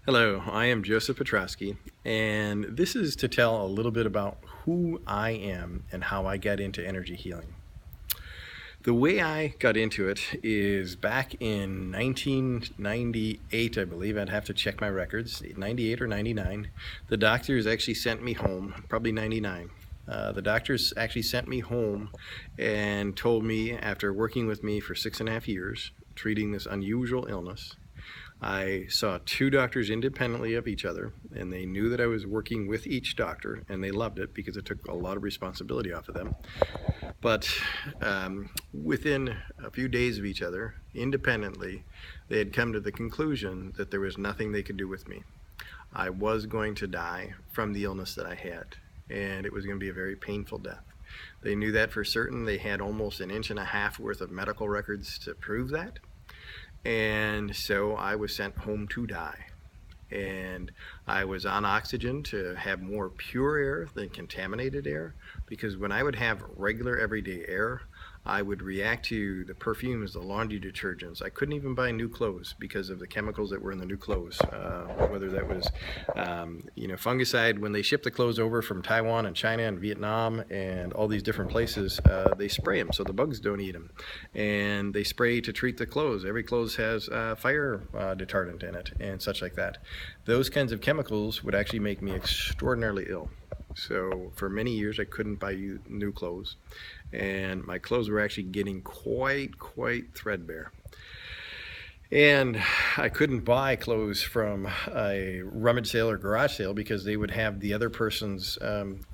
Hello, I am Joseph Petroski, and this is to tell a little bit about who I am and how I got into energy healing. The way I got into it is back in 1998, I believe. I'd have to check my records, 98 or 99. The doctors actually sent me home, probably 99. The doctors actually sent me home and told me, after working with me for 6.5 years, treating this unusual illness, I saw two doctors independently of each other, and they knew that I was working with each doctor, and they loved it because it took a lot of responsibility off of them. But within a few days of each other, independently, they had come to the conclusion that there was nothing they could do with me. I was going to die from the illness that I had, and it was going to be a very painful death. They knew that for certain. They had almost 1.5 inches worth of medical records to prove that. And so I was sent home to die. And I was on oxygen to have more pure air than contaminated air, because when I would have regular everyday air, I would react to the perfumes, the laundry detergents. I couldn't even buy new clothes because of the chemicals that were in the new clothes, whether that was fungicide. When they ship the clothes over from Taiwan and China and Vietnam and all these different places, they spray them so the bugs don't eat them, and they spray to treat the clothes. Every clothes has fire retardant in it and such like that. Those kinds of chemicals would actually make me extraordinarily ill. So for many years I couldn't buy new clothes, and my clothes were actually getting quite threadbare. And I couldn't buy clothes from a rummage sale or garage sale because they would have the other person's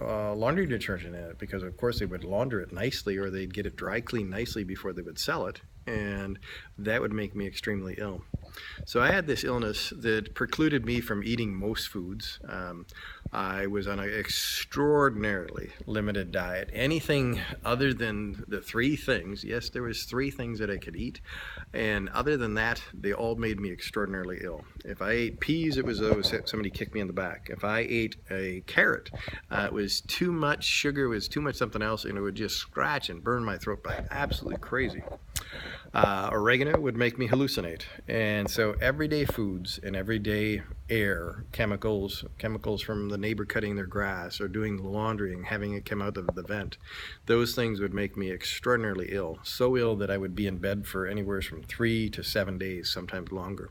laundry detergent in it, because of course they would launder it nicely, or they'd get it dry cleaned nicely before they would sell it, and that would make me extremely ill. So I had this illness that precluded me from eating most foods. I was on an extraordinarily limited diet. Anything other than the three things, yes, there was three things that I could eat, and other than that, they all made me extraordinarily ill. If I ate peas, it was as though somebody kicked me in the back. If I ate a carrot, it was too much sugar, it was too much something else, and it would just scratch and burn my throat back. Absolutely crazy. Oregano would make me hallucinate. And so everyday foods and everyday air, chemicals from the neighbor cutting their grass or doing the laundry and having it come out of the vent, those things would make me extraordinarily ill. So ill that I would be in bed for anywhere from 3 to 7 days, sometimes longer.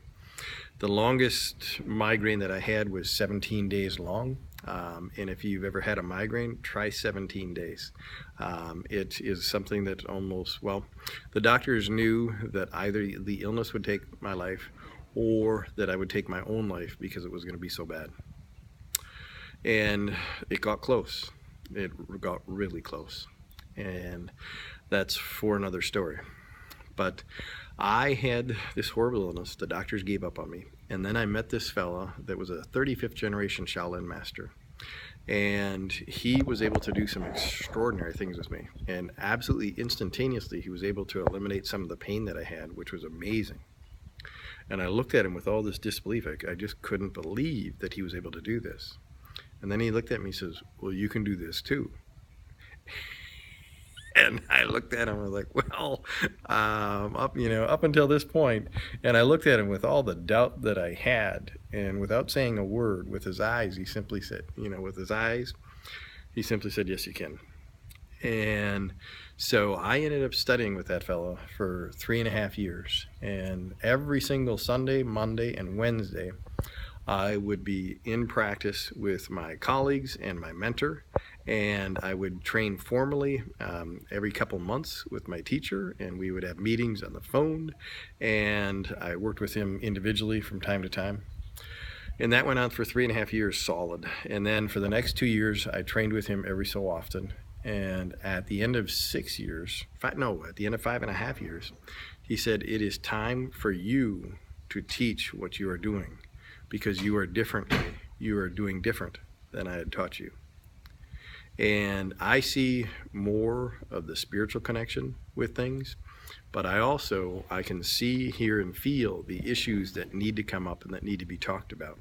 The longest migraine that I had was 17 days long. And if you've ever had a migraine, try 17 days. It is something that the doctors knew that either the illness would take my life or that I would take my own life because it was going to be so bad. And it got close. It got really close. And that's for another story. But I had this horrible illness. The doctors gave up on me. And then I met this fella that was a 35th generation Shaolin master. And he was able to do some extraordinary things with me. And absolutely instantaneously, he was able to eliminate some of the pain that I had, which was amazing. And I looked at him with all this disbelief. I just couldn't believe that he was able to do this. And then he looked at me and says, "Well, you can do this too." And I looked at him and was like, well, up until this point, and I looked at him with all the doubt that I had, and without saying a word, with his eyes, he simply said, yes, you can. And so I ended up studying with that fellow for 3.5 years, and every single Sunday, Monday, and Wednesday, I would be in practice with my colleagues and my mentor, and I would train formally every couple months with my teacher, and we would have meetings on the phone, and I worked with him individually from time to time. And that went on for 3.5 years solid. And then for the next 2 years, I trained with him every so often. And at the end of 6 years, at the end of 5.5 years, he said, "It is time for you to teach what you are doing, because you are doing different than I had taught you." And I see more of the spiritual connection with things, but I can see, hear, and feel the issues that need to come up and that need to be talked about.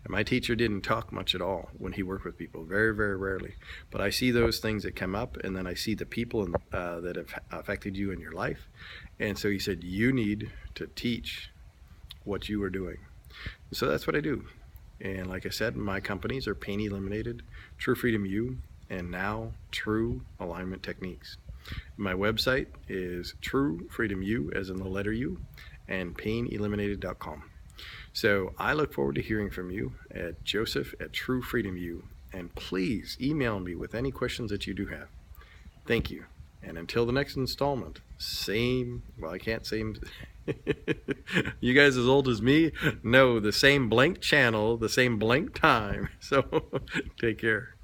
And my teacher didn't talk much at all when he worked with people, very, very rarely. But I see those things that come up, and then I see the people that have affected you in your life. And so he said, you need to teach what you are doing. So that's what I do. And like I said, my companies are Pain Eliminated, True Freedom U, and now True Alignment Techniques. My website is True Freedom U, as in the letter U, and paineliminated.com. So I look forward to hearing from you at Joseph at True Freedom U, and please email me with any questions that you do have. Thank you. And until the next installment, I can't say, you guys as old as me? No, the same blank channel, the same blank time. So take care.